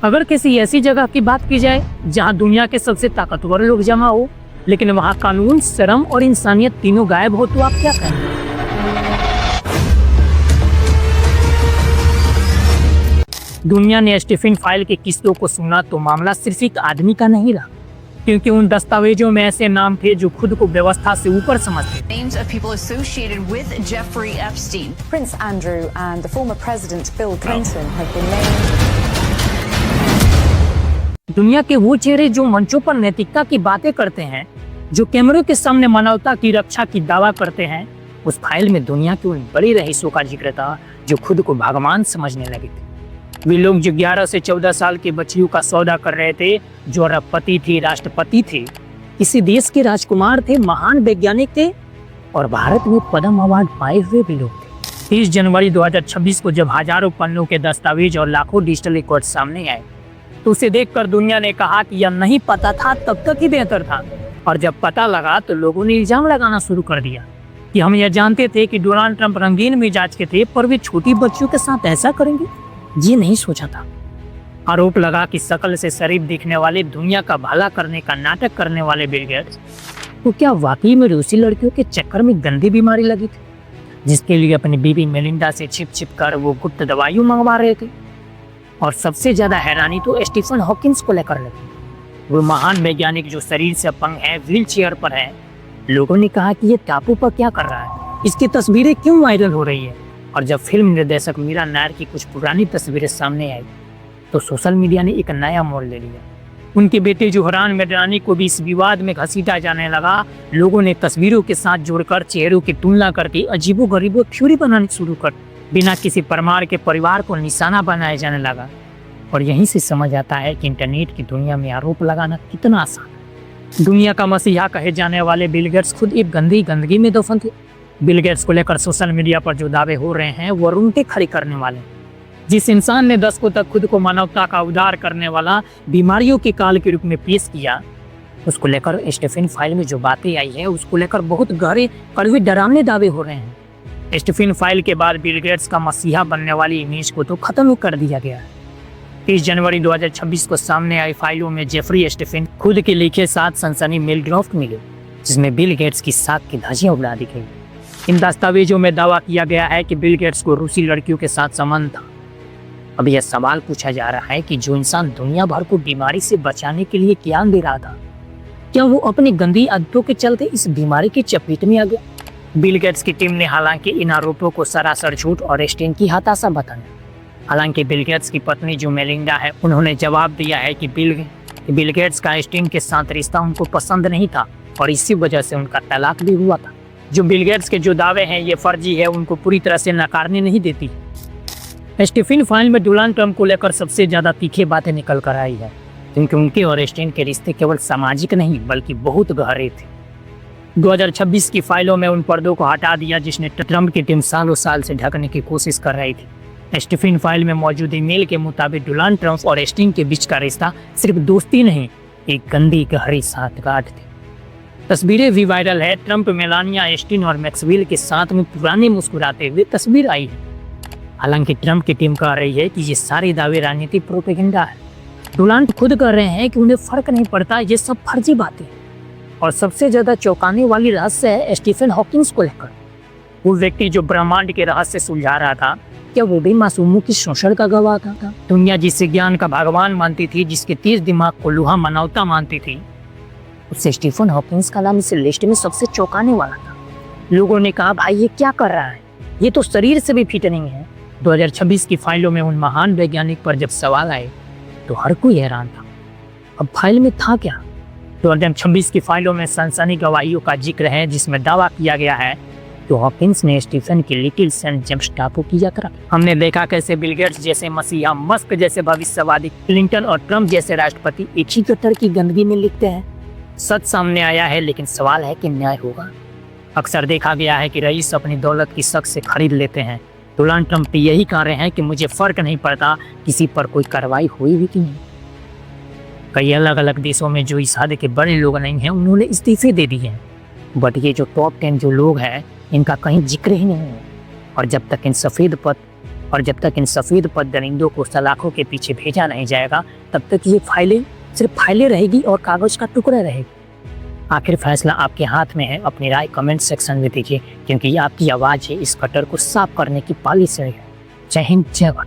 अगर किसी ऐसी जगह की बात की जाए जहां दुनिया के सबसे ताकतवर लोग जमा हो, लेकिन वहां कानून, शर्म और इंसानियत तीनों गायब हो, तो आप क्या कहेंगे? दुनिया ने स्टीफन फाइल के किस्सों को सुना तो मामला सिर्फ एक आदमी का नहीं रहा, क्योंकि उन दस्तावेजों में ऐसे नाम थे जो खुद को व्यवस्था से ऊपर समझते थे। Names of people associated with Jeffrey Epstein. Prince Andrew and the former President Bill Clinton have been named. दुनिया के वो चेहरे जो मंचों पर नैतिकता की बातें करते हैं, जो कैमरों के सामने मानवता की रक्षा की दावा करते हैं, उस फाइल में दुनिया के उन बड़ी रईसों का जिक्र था जो खुद को भगवान समझने लगे थे। वे लोग जो 11 से 14 साल की बच्चियों का सौदा कर रहे थे, जो अरबपति थे, राष्ट्रपति थे, किसी देश के राजकुमार थे, महान वैज्ञानिक थे और भारत में पद्म अवार्ड पाए हुए भी लोग थे। 30 जनवरी 2026 को जब हजारों पन्नों के दस्तावेज और लाखों डिजिटल रिकॉर्ड सामने आए, तो उसे देखकर दुनिया ने कहा कि यह नहीं पता था तब तक ही बेहतर था। और जब पता लगा तो लोगों ने इल्जाम लगाना शुरू कर दिया कि हम यह जानते थे कि डोनाल्ड ट्रंप रंगीन मिजाज के थे, पर वे छोटी बच्चियों के साथ ऐसा करेंगे, ये नहीं सोचा था। आरोप लगा कि शकल से शरीफ दिखने वाले, दुनिया का भला करने का नाटक करने वाले बिल गेट्स तो क्या वाकई में रूसी लड़कियों के चक्कर में गंदी बीमारी लगी थी, जिसके लिए अपनी बीवी मेलिंडा से छिप छिप कर वो गुप्त दवाइयां मंगवा रहे थे। और सबसे ज्यादा हैरानी तो स्टीफन हॉकिंस को लेकर लगी। वो महान वैज्ञानिक जो शरीर से अपंग है, व्हील चेयर पर है। लोगों ने कहा कि ये टापू पर क्या कर रहा है, इसकी तस्वीरें क्यों वायरल हो रही है। और जब फिल्म निर्देशक मीरा नायर की कुछ पुरानी तस्वीरें सामने आई तो सोशल मीडिया ने एक नया मोड़ ले लिया। उनके बेटे जोहरान मेहरानी को भी इस विवाद में घसीटा जाने लगा। लोगों ने तस्वीरों के साथ जोड़कर चेहरों की तुलना करके अजीबोगरीबो थ्योरी बनानी शुरू कर, बिना किसी परमार के परिवार को निशाना बनाया जाने लगा। और यहीं से समझ आता है कि इंटरनेट की दुनिया में आरोप लगाना कितना आसान है। दुनिया का मसीहा कहे जाने वाले बिल गेट्स खुद एक गंदगी में दफन थे। बिल गेट्स को लेकर सोशल मीडिया पर जो दावे हो रहे हैं वो रूंटे खड़ी करने वाले। जिस इंसान ने दशकों तक खुद को मानवता का उद्धार करने वाला बीमारियों के काल के रूप में पेश किया, उसको लेकर स्टीफन फाइल में जो बातें आई है उसको लेकर बहुत गहरे कड़वे डरावने दावे हो रहे हैं। स्टीफन फाइल के बाद बिल गेट्स का मसीहा बनने वाली इमेज को तो खत्म कर दिया गया है। 30 जनवरी 2026 को सामने आई फाइलों में जेफरी स्टीफन खुद के लिखे 7 सनसनी मेल ड्राफ्ट मिले, जिसमें बिल गेट्स की साख की धज्जियां उड़ा दी गई। इन दस्तावेजों में दावा किया गया है कि बिल गेट्स को रूसी लड़कियों के साथ संबंध था। अब यह सवाल पूछा जा रहा है कि जो इंसान दुनिया भर को बीमारी से बचाने के लिए ज्ञान दे रहा था, क्या वो अपनी गंदी आदतों के चलते इस बीमारी की चपेट में आ गया? बिल गेट्स की टीम ने हालांकि इन आरोपों को सरासर झूठ और स्टेन की हताशा बताया। हालांकि बिल गेट्स की पत्नी जो मेलिंडा है, उन्होंने जवाब दिया है कि बिल गेट्स का स्टेन के साथ रिश्ता उनको पसंद नहीं था और इसी वजह से उनका तलाक भी हुआ था। जो बिल गेट्स के जो दावे हैं ये फर्जी है, उनको पूरी तरह से नकारने नहीं देती। स्टीफन फाइल में डोनाल्ड ट्रंप को लेकर सबसे ज्यादा तीखी बातें निकल कर आई है, क्योंकि उनके और स्टेन के रिश्ते केवल सामाजिक नहीं बल्कि बहुत गहरे थे। 2026 की फाइलों में उन पर्दों को हटा दिया जिसने ट्रंप की टीम सालों साल से ढकने की कोशिश कर रही थी। स्टीफन फाइल में मौजूद ईमेल के मुताबिक डोनाल्ड ट्रंप और स्टेन के बीच का रिश्ता सिर्फ दोस्ती नहीं, एक गंदी गहरी साठगांठ थी। तस्वीरें भी वायरल है। ट्रंप, मेलानिया, स्टीन और मैक्सवेल के साथ में पुराने मुस्कुराते हुए तस्वीर आई है। हालांकि ट्रंप की टीम कह रही है कि ये सारे दावे राजनीतिक प्रोपेगेंडा है। डोनाल्ड खुद कह रहे हैं कि उन्हें फर्क नहीं पड़ता, ये सब फर्जी बातें। और सबसे ज्यादा चौंकाने वाली रहस्य है स्टीफन हॉकिंस को लेकर। वो व्यक्ति जो ब्रह्मांड के रहस्य सुलझा रहा था, क्या वो भी मासूमों की शोषण का गवाह था? दुनिया जिसे ज्ञान का भगवान मानती थी, जिसके तेज दिमाग को लोहा मानवता मानती थी, उससे स्टीफन हॉकिंस का नाम इस लिस्ट में सबसे चौंकाने वाला था। लोगों ने कहा, भाई ये क्या कर रहा है, ये तो शरीर से भी फिट नहीं है। 2026 की फाइलों में उन महान वैज्ञानिक पर जब सवाल आए तो हर कोई हैरान था। अब फाइल में था क्या? 2026 की फाइलों में सनसनी गवाहियों का जिक्र है, जिसमें दावा किया गया है कि हॉकिंस ने स्टीफन की लिटिल सेंट जेम्स टापू की यात्रा। हमने देखा कैसे बिल गेट्स जैसे मसीहा, मस्क जैसे भविष्यवादी, क्लिंटन और ट्रंप जैसे राष्ट्रपति एक ही कतर की गंदगी में लिखते हैं। सच सामने आया है, लेकिन सवाल है कि न्याय होगा। अक्सर देखा गया है कि रईस अपनी दौलत की शक से खरीद लेते हैं। डोनाल्ड ट्रंप यही कह रहे हैं कि मुझे फर्क नहीं पड़ता किसी पर कोई कार्रवाई हुई भी कि नहीं। कई अलग अलग देशों में जो इस हद के बड़े लोग नहीं हैं, उन्होंने इस्तीफे दे दिए हैं। बट ये जो टॉप 10 जो लोग हैं, इनका कहीं जिक्र ही नहीं है। और जब तक इन सफ़ेद पद और जब तक इन सफ़ेद पद दरिंदों को सलाखों के पीछे भेजा नहीं जाएगा, तब तक ये फाइलें सिर्फ फाइलें रहेगी और कागज़ का टुकड़ा रहेगा। आखिर फैसला आपके हाथ में है। अपनी राय कमेंट सेक्शन में दीजिए, क्योंकि ये आपकी आवाज़ है इस कटर को साफ करने की पाली से। जय हिंद, जय भारत।